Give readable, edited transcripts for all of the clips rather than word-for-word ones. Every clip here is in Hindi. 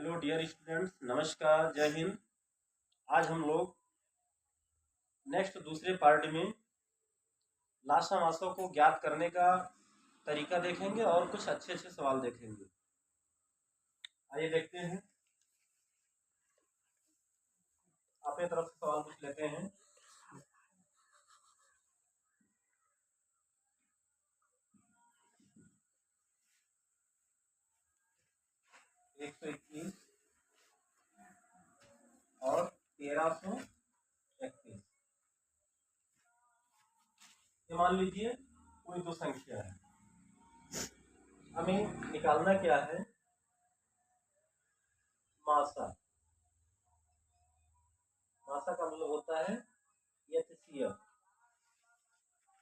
हेलो डियर स्टूडेंट्स, नमस्कार, जय हिंद। आज हम लोग नेक्स्ट दूसरे पार्ट में लासा मासों को ज्ञात करने का तरीका देखेंगे और कुछ अच्छे अच्छे सवाल देखेंगे। आइए देखते हैं। अपने तरफ से सवाल पूछ लेते हैं। एक सौ इक्कीस और 1331। ये मान लीजिए कोई दो संख्या है। हमें निकालना क्या है? मासा। मासा का मतलब होता है HCF।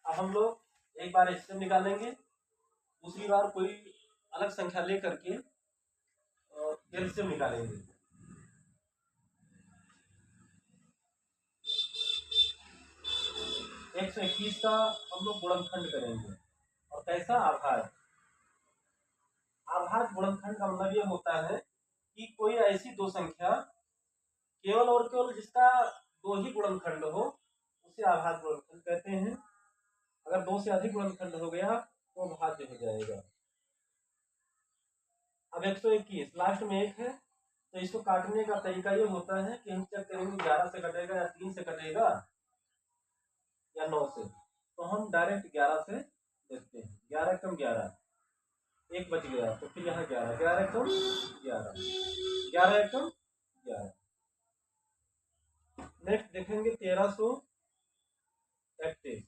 अब हम लोग एक बार HCF निकालेंगे, दूसरी बार कोई अलग संख्या ले करके एलसीएम निकालेंगे। एक सौ इक्कीस का हम लोग गुणनखंड करेंगे। और कैसा? आभाज्य। आभाज्य गुणनखंड का मतलब ये होता है कि कोई ऐसी दो संख्या केवल और केवल जिसका दो ही गुणनखंड हो उसे आभाज्य गुणनखंड कहते हैं। अगर दो से अधिक गुणनखंड हो गया तो भाज्य हो जाएगा। अब 121 लास्ट में एक है, तो इसको काटने का तरीका ये होता है कि हम चेक करेंगे 11 से कटेगा या 3 से कटेगा या 9 से। तो हम डायरेक्ट 11 से देखते हैं। 11 कम 11, एक बच गया, तो फिर यहाँ 11, 11 कम 11, 11 कम 11। नेक्स्ट देखेंगे 1331।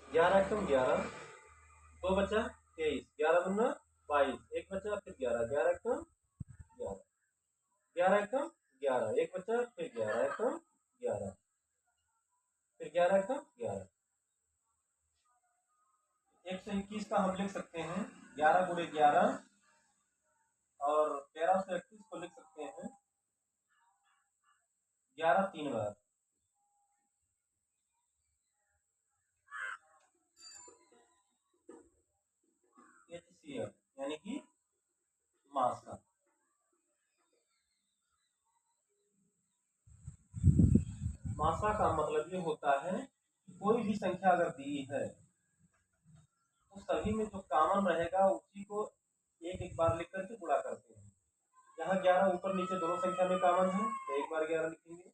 11 कम 11, दो बचा 23, 11 दूना 22, एक बचा फिर 11, 11 कम 11, 11 कम 11, एक बचा फिर 11 कम 11, फिर 11 कम 11। 121 का हम लिख सकते हैं 11 गुणे 11 और 1331 को लिख सकते हैं 11 तीन बार। HCF यानी कि मासा। मासा का मतलब ये होता है कोई भी संख्या अगर दी है तो सभी में जो कॉमन रहेगा उसी को एक एक बार लिख करके गुणा करते हैं। यहाँ 11 ऊपर नीचे दोनों संख्या में कॉमन है तो एक बार 11 लिखेंगे।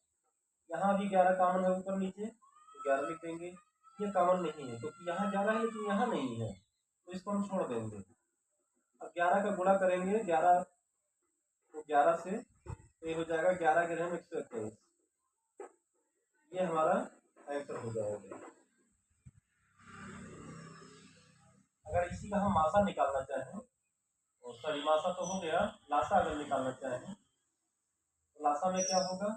यहाँ भी 11 कॉमन है ऊपर नीचे तो 11 लिख देंगे। ये कॉमन नहीं है क्योंकि यहाँ 11 है लेकिन यहाँ नहीं है, तो इसको हम छोड़ देंगे। अब 11 का गुणा करेंगे 11 तो 11 से, तो ये हो जाएगा 11 के हम 121। ये हमारा आंसर हो जाएगा। अगर इसी का हम मासा निकालना चाहें, और सॉरी मासा तो हो गया, लासा अगर निकालना चाहें तो लासा में क्या होगा?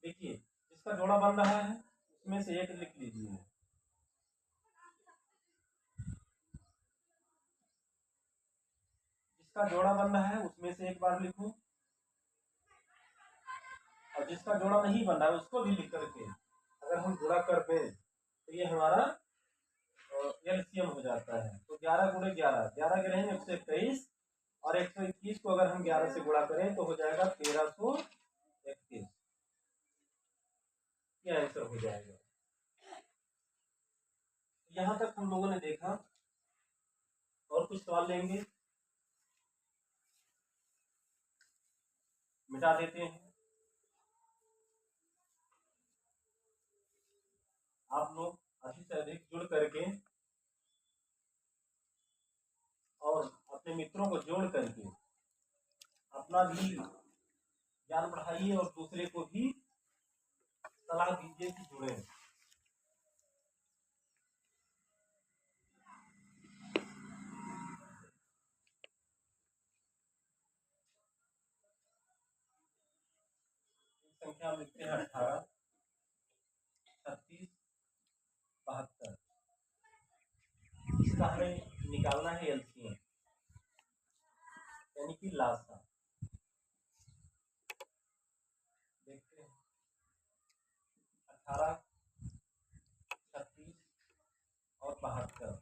देखिए जिसका जोड़ा बन रहा है उसमें से एक लिख लीजिए। जिसका जोड़ा बन रहा है उसमें से एक बार लिखूं, और जिसका जोड़ा नहीं बन रहा है उसको भी लिख करके अगर हम गुणा कर दें तो ये हमारा एलसीएम हो जाता है। तो 11 गुणे 11, 11 के रहेंगे 121, और 121 को अगर हम 11 से गुणा करें तो हो जाएगा 1331। ये आंसर हो जाएगा। यहाँ तक हम लोगों ने देखा। और कुछ सवाल लेंगे? मिटा देते हैं। आप लोग अधिक से अधिक जुड़ करके और अपने मित्रों को जोड़ करके अपना भी ज्ञान बढ़ाइए और दूसरे को भी सलाह दीजिए कि जुड़े। संख्या लिखते हैं 18, 36, 72। इसका हमें निकालना है एलसीएम यानी कि लासा। देखते हैं 18, 36 और 72।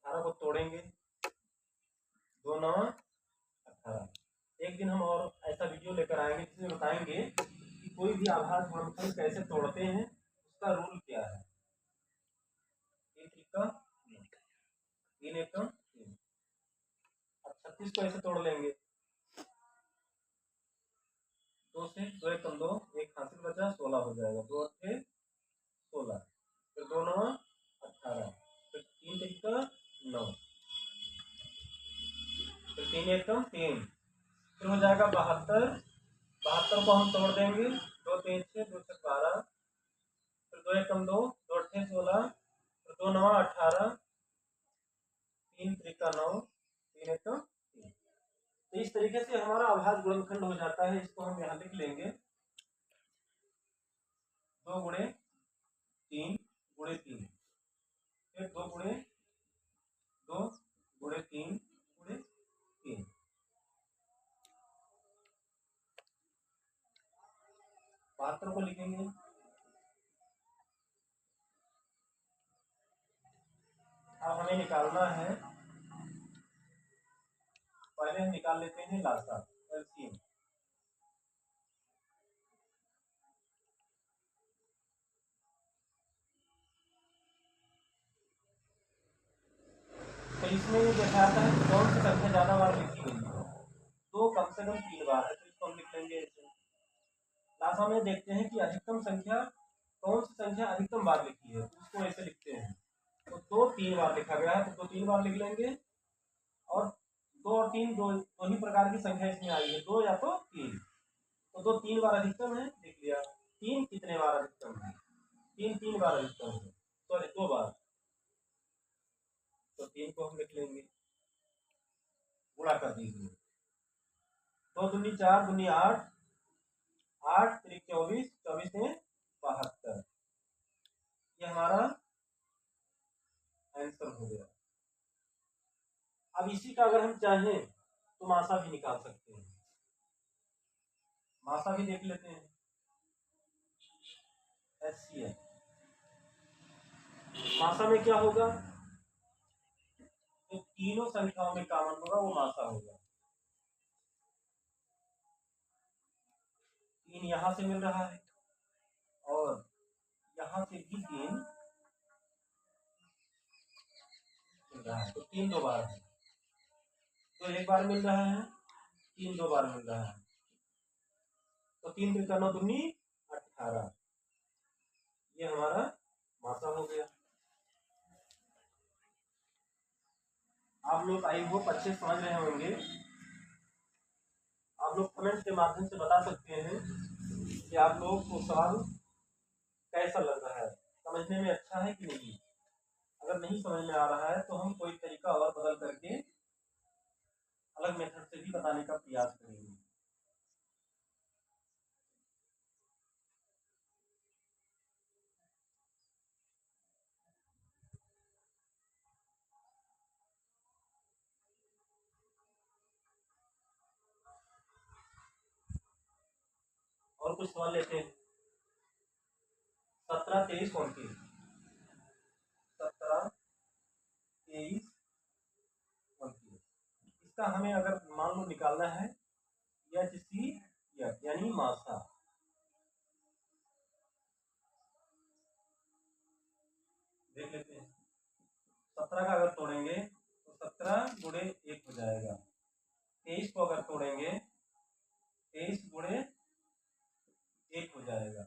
18 को तोड़ेंगे, 2 9 18। एक दिन हम और ऐसा वीडियो लेकर आएंगे जिसमें बताएंगे कि कोई भी आभाज्य गुणनखंड कैसे तोड़ते हैं, उसका रूल क्या है। 3 एकम 3। अब 36 को ऐसे तोड़ लेंगे, 2 से 2 एकम 2, एक हासिल बचा, 16 हो जाएगा, 2 8 16, फिर 2 9 18, फिर 3 3 9, फिर 3 एकम 3, फिर हो जाएगा 72। 72 को हम तोड़ देंगे, 2 3 6, 2 6 12, फिर 2 एकम 2, 2 8 16, फिर 2 9 18, 3 3 9, 3 एकम 3। तो इस तरीके से हमारा अभाज्य गुणनखंड हो जाता है। इसको हम यहाँ लिख लेंगे, 2 गुणे 3 गुणे 3, फिर 2 गुणे 2 गुणे 3 गुणे 3। 72 को लिखेंगे, अब हमें निकालना है, पहले हम निकाल लेते हैं लासा एलसीएम। तो इसमें ये दिखाता है कि कौन सी संख्या ज्यादा बार लिखी गई है, तो कम से कम 3 बार है, तो इसको हम लिख लेंगे ऐसे। लासा में देखते हैं कि अधिकतम संख्या, कौन सी संख्या अधिकतम बार लिखी है, उसको ऐसे लिखते हैं। तो 2 3 बार लिखा गया है, तो 2 3 बार लिख लेंगे। और 2 और 3 दो ही प्रकार की संख्या इसमें आई है, 2 या तो 3। तो 2 3 बार अधिकतम है, लिख लिया। 3 कितने बार अधिकतम है, 3 3 बार अधिकतम है, सॉरी 2 बार, तो 3 को हम लिख लेंगे, गुणा कर दीजिए। 2 दूनी 4, दूनी 8, 8 3 24, 24 में 72। ये हमारा आंसर हो गया। अब इसी का अगर हम चाहें तो मासा भी निकाल सकते हैं, मासा भी देख लेते हैं। HCl मासा में क्या होगा, तो तीनों संख्याओं में कॉमन होगा, वो मासा होगा। 3 यहां से मिल रहा है और यहां से भी 3 मिल रहा है, तो 3 2 बार है, तो 1 बार मिल रहा है, 3 2 बार मिल रहा है, तो 3 3 9 दूनी 18। ये हमारा मासा हो गया। आप लोग आई होप अच्छे समझ रहे होंगे। आप लोग कमेंट के माध्यम से बता सकते हैं कि आप लोग को सवाल कैसा लग रहा है, समझने में अच्छा है कि नहीं। अगर नहीं समझ में आ रहा है तो हम कोई तरीका और बदल करके अलग मेथड से भी बताने का प्रयास करेंगे। और कुछ सवाल लेते हैं। 17 23 29, 17 23 29, इसका हमें अगर मान लो निकालना है HCF यानी मासा। देख लेते हैं, 17 का अगर तोड़ेंगे तो 17 गुणे 1 हो जाएगा। 23 को अगर तोड़ेंगे 23 गुणे 1 हो जाएगा।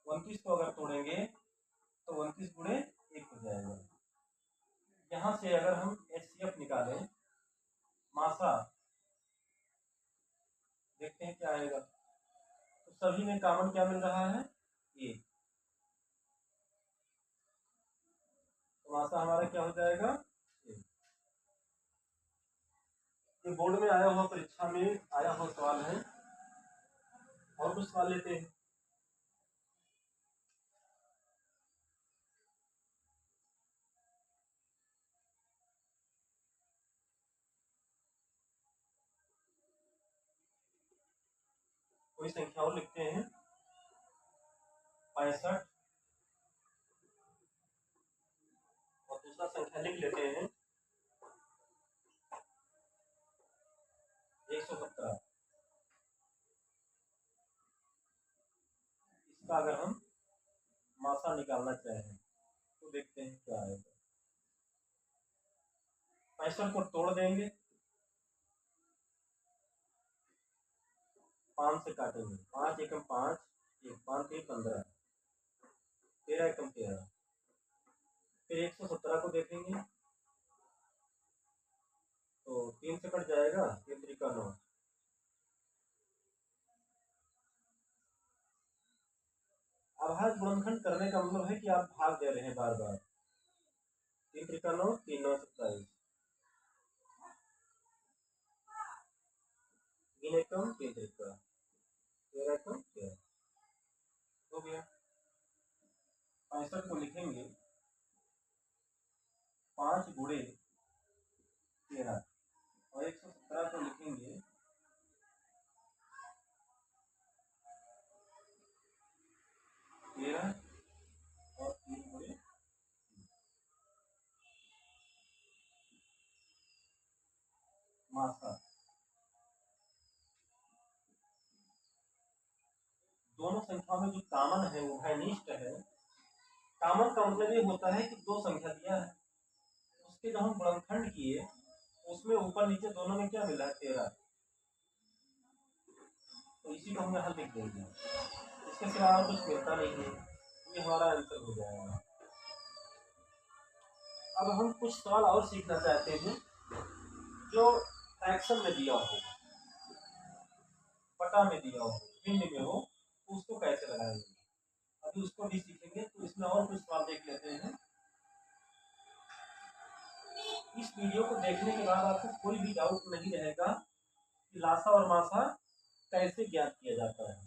29 को अगर तोड़ेंगे तो 29 गुणे 1 हो जाएगा। यहाँ से अगर हम HCF निकालें, मासा, देखते हैं क्या आएगा। तो सभी में कॉमन क्या मिल रहा है, 1, तो मासा हमारा क्या हो जाएगा, 1। ये बोर्ड में आया हुआ, परीक्षा में आया हुआ सवाल है। और कुछ सवाल लेते हैं। कोई संख्या और लिखते हैं, 65, और दूसरा संख्या लिख लेते हैं उसका अगर हम मासा निकालना चाहें तो देखते हैं क्या आएगा। 65 को तोड़ देंगे, 5 से काटेंगे, 5 एकम 5, 5 एक 15, 13 एकम 13। फिर 117 को देखेंगे तो 3 से कट जाएगा, 3 त्रिका 9। आभाज्य गुणनखंड करने का मतलब है कि आप भाग दे रहे हैं बार बार। 3 त्रिका 9, 3 9 27, 3 एकम 3 त्रिका 13 एकम 13 हो गया। 65 को लिखेंगे 5 गुणे 13 और 117 को लिखेंगे 13 और 3 गुणे मासा। दोनों संख्याओं में जो कॉमन है वो घनिष्ठ है। कॉमन का मतलब ये होता है कि दो संख्या दिया है, उसके जब हम गुणनखंड किए उसमें ऊपर नीचे दोनों में क्या मिला है, 13, तो इसी को हम यहाँ लिख देंगे। इसके सिवा और कुछ मिलता नहीं है, ये हमारा आंसर हो जाएगा। अब हम कुछ सवाल और सीखना चाहते हैं जो फ्रैक्शन में दिया हो, पटा में दिया हो, भिन्न में हो, तो उसको कैसे लगाएंगे, अभी उसको भी सीखेंगे। तो इसमें और कुछ सवाल देख लेते हैं। इस वीडियो को देखने के बाद आपको कोई भी डाउट नहीं रहेगा कि लासा और मासा कैसे ज्ञात किया जाता है।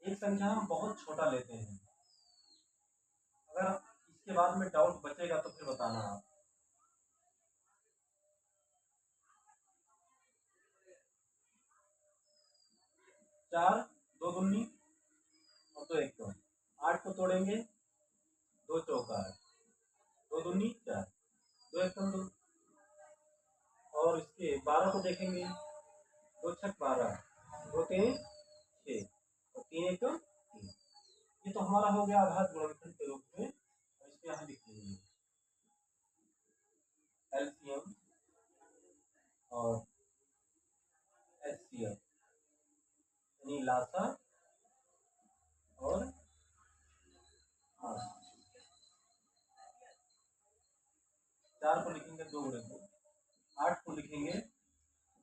एक संख्या हम बहुत छोटा लेते हैं, अगर इसके बाद में डाउट बचेगा तो फिर बताना आप। 4 2 दूनी और 2 एक कम, 8 को तोड़ेंगे, 2 चौका 2 दूनी 4, 2 एक कम 2। और इसके 12 को देखेंगे, 2 छक 12, 2 तीन 6 और 3 एक कम 3। ये तो हमारा हो गया आभाज्य गुणनखंड के रूप में, और इसको यहाँ लिख लेंगे एलसीएम और एचसीएफ, यानी लासा और मासा। 4 को लिखेंगे 2 गुणे 2, 8 को लिखेंगे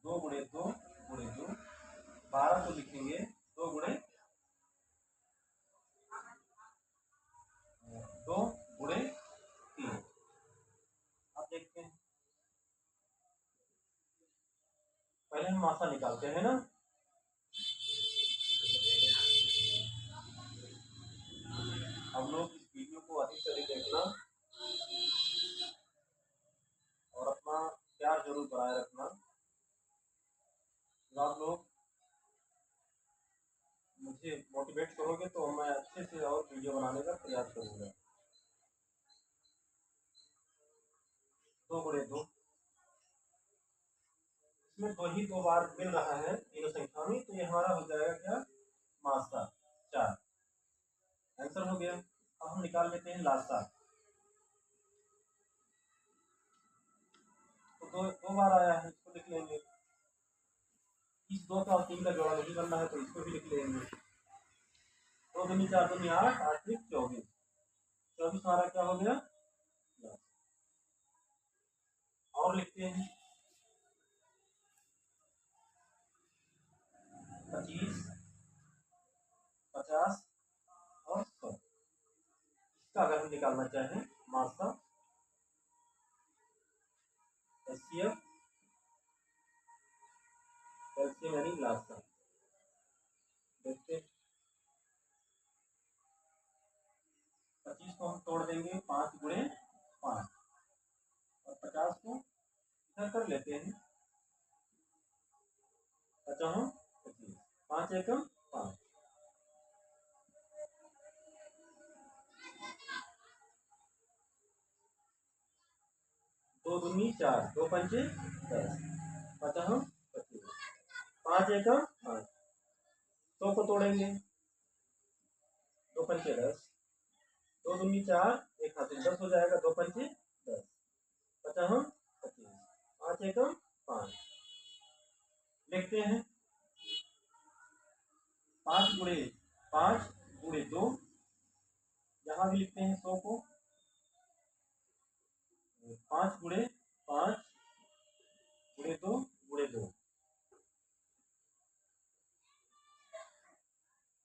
2 गुणे 2 गुणे 2, 12 को लिखेंगे 2 गुणे 2 गुणे 3। अब देखते हैं, पहले हम मासा निकालते हैं ना। हम लोग इस वीडियो को अधिक से अधिक देखना और अपना प्यार जरूर बनाए रखना। जब आप लोग मुझे मोटिवेट करोगे तो मैं अच्छे से और वीडियो बनाने का प्रयास करूँगा। 2 गुणे 2, इसमें 2 ही 2 बार मिल रहा है तीनों संख्या में, तो ये हमारा हो जाएगा क्या, मासा 4। आंसर हो गया। अब हम निकाल लेते हैं लासा। तो 2 बार आया है, इसको लिख लेंगे। इस 2 का और 3 का जोड़ा नहीं बनना है तो इसको भी लिख लेंगे। 2 दूनी 4 दूनी 8, 8 त्रिक 24, 24 हमारा क्या हो गया। और लिखते हैं 25, 50 और 100। इसका अगर हम निकालना चाहें मासा, एचसीएफ, कैल्शियम यानी लासा, देखते हैं। 25 को हम तोड़ देंगे 5 गुणे 5 और 50 को इधर कर लेते हैं, 50 25, 5 एकम 5, 2 दूनी 4, 2 पंचे 10, 50 25, 5 एकम 5, 100 को तोड़ेंगे, 2 पंचे 10, 2 दूनी 4, 1 हाथ 10 हो जाएगा, 2 पंचे 10, 50 25, 5 एकम 5। लिखते हैं 5 गुणे 5 गुणे 2, यहाँ भी लिखते हैं 100 को 5 गुणे 5 गुणे 2 गुणे 2।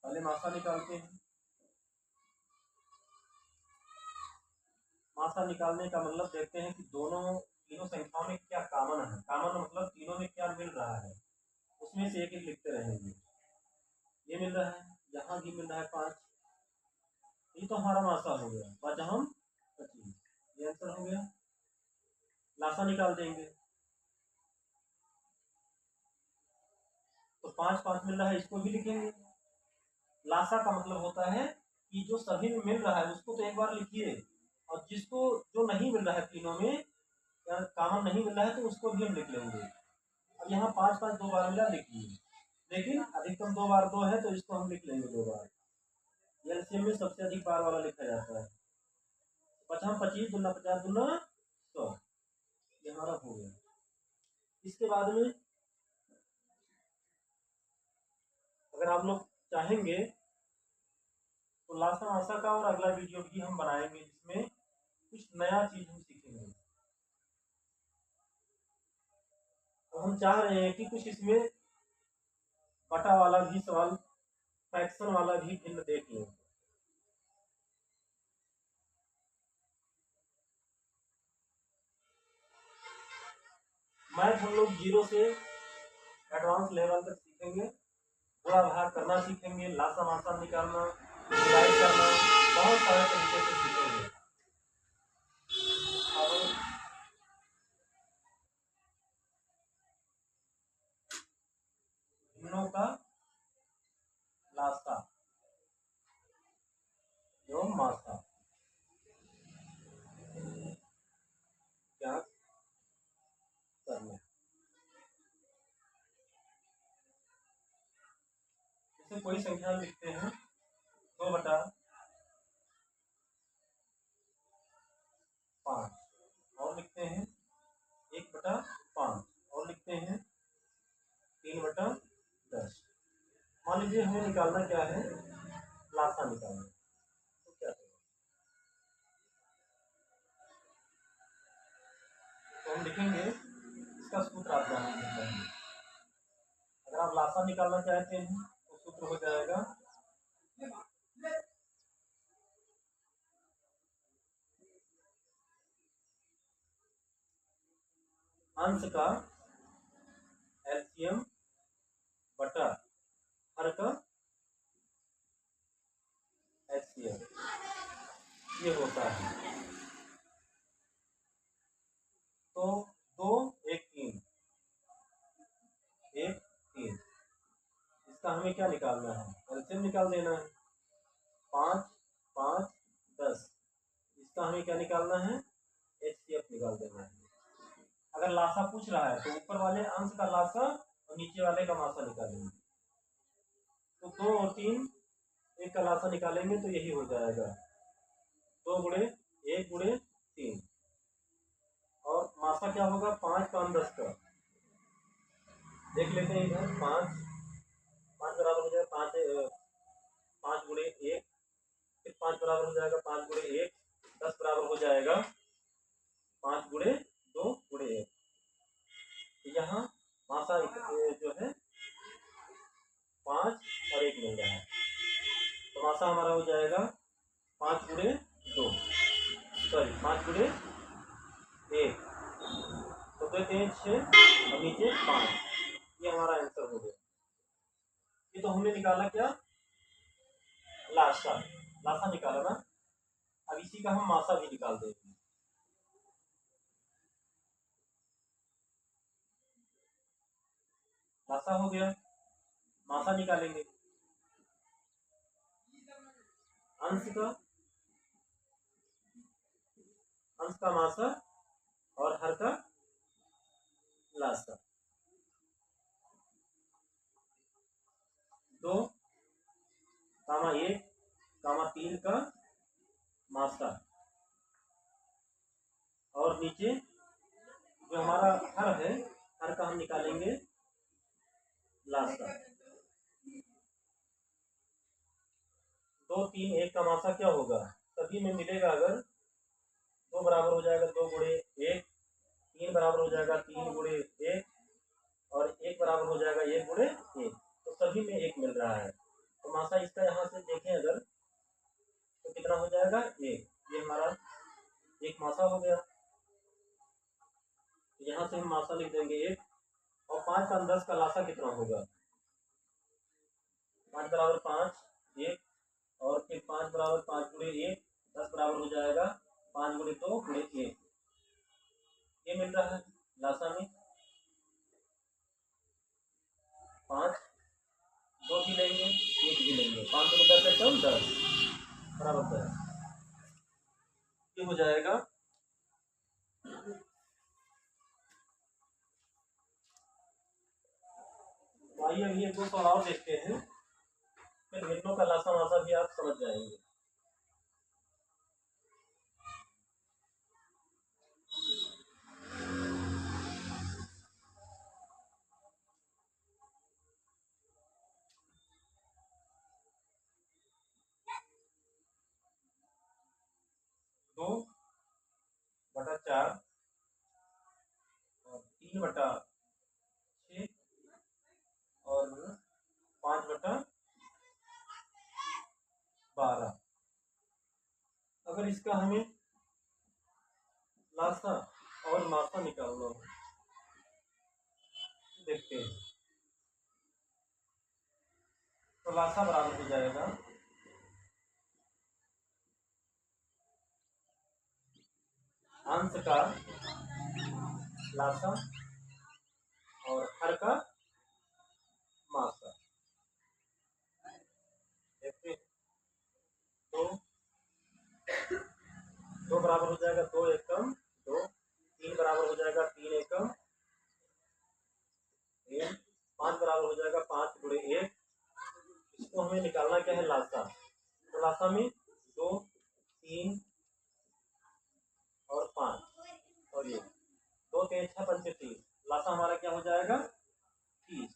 पहले मासा निकालते हैं। मासा निकालने का मतलब देखते हैं कि तीनों संख्याओं में क्या कॉमन है। कॉमन मतलब तीनों में क्या मिल रहा है, उसमें से एक एक लिखते रहेंगे। ये मिल रहा है, यहाँ भी मिल रहा है 5, ये तो हमारा मासा हो गया। 5 हम 25, ये आंसर हो गया। लासा निकाल देंगे तो 5 5 मिल रहा है, इसको भी लिखेंगे। लासा का मतलब होता है कि जो सभी में मिल रहा है उसको तो एक बार लिखिए, और जिसको जो नहीं मिल रहा है तीनों में या कॉमन नहीं मिल रहा है तो उसको भी हम लिख लेंगे। अब यहाँ 5 5 2 बार मिला, लिखिए, लेकिन अधिकतम 2 बार 2 है तो इसको हम लिख लेंगे 2 बार। एलसीएम में सबसे अधिक बार वाला लिखा जाता है। 5 25 दूना 50 दूना 100, ये हमारा हो गया। इसके बाद में अगर आप लोग चाहेंगे तो लासा मासा का और अगला वीडियो भी हम बनाएंगे, जिसमें कुछ नया चीज हम सीखेंगे। तो हम चाह रहे हैं कि कुछ इसमें बटा वाला भी सवाल, फ्रैक्शन वाला भी भिन्न देख लें। मैथ हम लोग 0 से एडवांस लेवल तक सीखेंगे। गुणा भाग करना सीखेंगे, लासा मासा निकालना, डिवाइड करना, बहुत सारे तरीके से सीखेंगे। अब भिन्नों का लासा एवं मासा ज्ञात करना। इसे कोई संख्या लिखते हैं 2 बटा 5, और लिखते हैं 1 बटा 5, और लिखते हैं 3 बटा 10। मान लीजिए हमें निकालना क्या है, लासा निकालना, तो क्या करें? तो हम लिखेंगे, इसका सूत्र आप जानेंगे। अगर आप लासा निकालना चाहते हैं तो सूत्र हो जाएगा अंश का एलसीएम बटा हर का एचसीएफ, ये होता है। तो 2 1 3 1 3, इसका हमें क्या निकालना है, एलसीएम निकाल देना है। 5 5 10, इसका हमें क्या निकालना है, एचसीएफ निकाल देना है। अगर लासा पूछ रहा है तो ऊपर वाले अंश का लासा और नीचे वाले का मासा निकालेंगे। तो 2 और 3, एक का लासा निकालेंगे तो यही हो जाएगा 2 गुणे 1 गुणे 3, और मासा क्या होगा 5 5 10 का। देख लेते हैं इधर, 5 5 बराबर हो जाएगा 5 गुणे 1, फिर 5 बराबर हो जाएगा 5 गुणे 1, 10 बराबर हो जाएगा 5 गुणे 2 गुणे 1। यहाँ मासा जो है 5 और 1 मिल रहा है, तो मासा हमारा हो जाएगा 5 गुणे 2, सॉरी 5 गुणे 1, तो 2 3 6 और नीचे 5, ये हमारा आंसर हो गया। ये तो हमने निकाला क्या, लासा, लासा निकाला ना। अब इसी का हम मासा भी निकाल देंगे। लासा हो गया, मासा निकालेंगे, अंश का मासा और हर का लासा। 2 कामा 1 कामा 3 का मासा, और नीचे जो हमारा हर है, हर का हम निकालेंगे लासा। 2 3 1 का मासा क्या होगा, सभी में मिलेगा अगर 2 बराबर हो जाएगा 2 गुणे 1, 3 बराबर हो जाएगा 3 गुणे 1, और 1 बराबर हो जाएगा 1 गुणे 1, तो सभी में 1 मिल रहा है। तो मासा इसका यहाँ से देखें अगर तो कितना हो जाएगा 1, ये हमारा एक मासा हो गया। यहाँ से हम मासा लिख देंगे 1, और 5 और 10 का लासा कितना होगा, 5 बराबर 5 1, और फिर 5 बराबर 5 गुणे 1, 10 बराबर हो जाएगा 5 गुणे 2 गुणे 1, ये मिल रहा है लासा में। 5 2 भी लेंगे 1 भी लेंगे, 5 गुणे 10 है 10 बराबर 10, ये हो जाएगा। तो आइए अभी एक दो सवाल और देखते हैं, फिर भिन्नों का लासा मासा भी आप समझ जाएंगे। दो बटा 4 और 3 बटा 6 और 5 बटा 12, अगर इसका हमें लासा और मासा निकालना हो, देखते हैं। तो लासा बराबर हो जाएगा अंश का लासा और हर का मासा। देखते हैं, तो 2 बराबर हो जाएगा 2 एकम 2, 3 बराबर हो जाएगा 3 एकम 3, 5 बराबर हो जाएगा 5 गुणे 1, इसको हमें निकालना क्या है लासा। तो लासा में 2 3 और 5 और ये 2 3 6 5 30, लासा हमारा क्या हो जाएगा 30,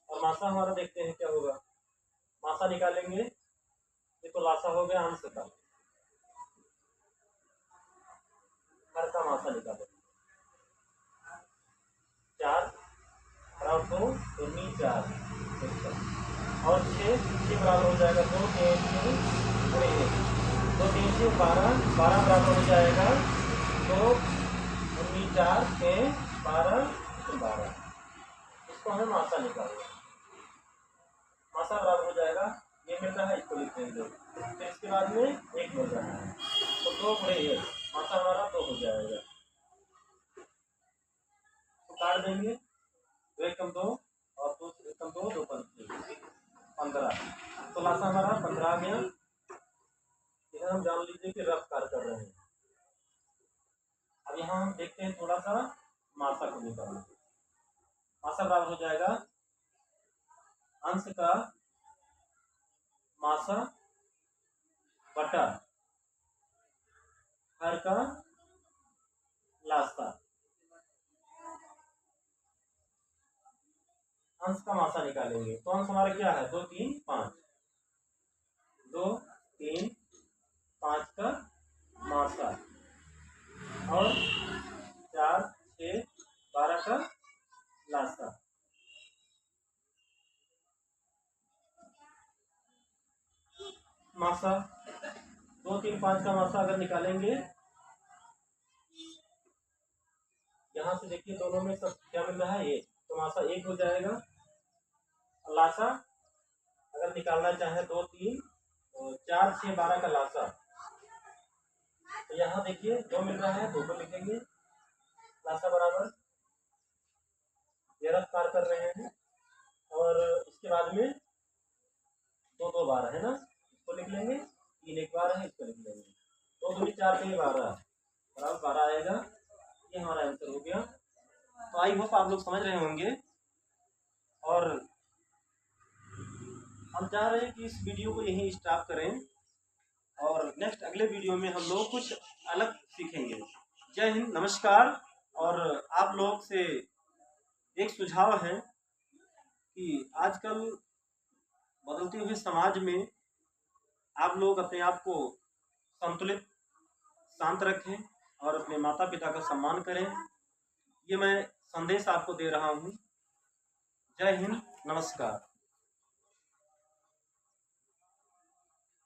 और मासा हमारा देखते हैं क्या होगा। मासा निकालेंगे, ये तो लासा हो गया अंश का, हर का मासा निकालेंगे। 4 बराबर 2 2 4 और 6 बराबर हो जाएगा 2 3 गुणे 1, 2 3 12 12 बराबर हो जाएगा 2 19 4 6 12 12, इसको हमें मासा निकालना। मासा बराबर हो जाएगा, ये मिल रहा है इसको लिख देंगे, फिर इसके बाद में 1 मिल रहा है, तो 2 गुणे 1, मासा हमारा 2 हो जाएगा, तो काट देंगे 2 एकम 2 और 2 एकम 2 2 15, तो लासा हमारा 15 आ गया। इधर हम जान लीजिए कि रफ कार्य कर रहे हैं। अब यहाँ हम देखते हैं थोड़ा सा मासा को निकालना। मासा बराबर हो जाएगा अंश का मासा बटा हर का लासा। अंश का मासा निकालेंगे, तो अंश हमारा क्या है 2 3 5, 2 3 5 का मासा और 4 6 12 का लासा। मासा 2 3 5 का मासा अगर निकालेंगे, यहाँ से देखिए दोनों में सब क्या मिल रहा है 1, तो मासा 1 हो जाएगा। लासा अगर निकालना चाहे 2 3 4 6 12 का लासा, तो यहाँ देखिए 2 मिल रहा है, 2 को लिखेंगे लासा बराबर, ये रफ पार कर रहे हैं, और इसके बाद में 2 2 12 है ना, इसको लिख लेंगे, 3 1 12 है, इसको लिख लेंगे, 2 2 4 3 12 बराबर 12 आएगा। ये हमारा आंसर हो गया। तो आई होप आप लोग समझ रहे होंगे, और हम चाह रहे हैं कि इस वीडियो को यहीं स्टॉप करें और नेक्स्ट अगले वीडियो में हम लोग कुछ अलग सीखेंगे। जय हिंद, नमस्कार। और आप लोग से एक सुझाव है कि आजकल बदलते हुए समाज में आप लोग अपने आप को संतुलित, शांत रखें और अपने माता पिता का सम्मान करें। ये मैं संदेश आपको दे रहा हूँ। जय हिंद, नमस्कार।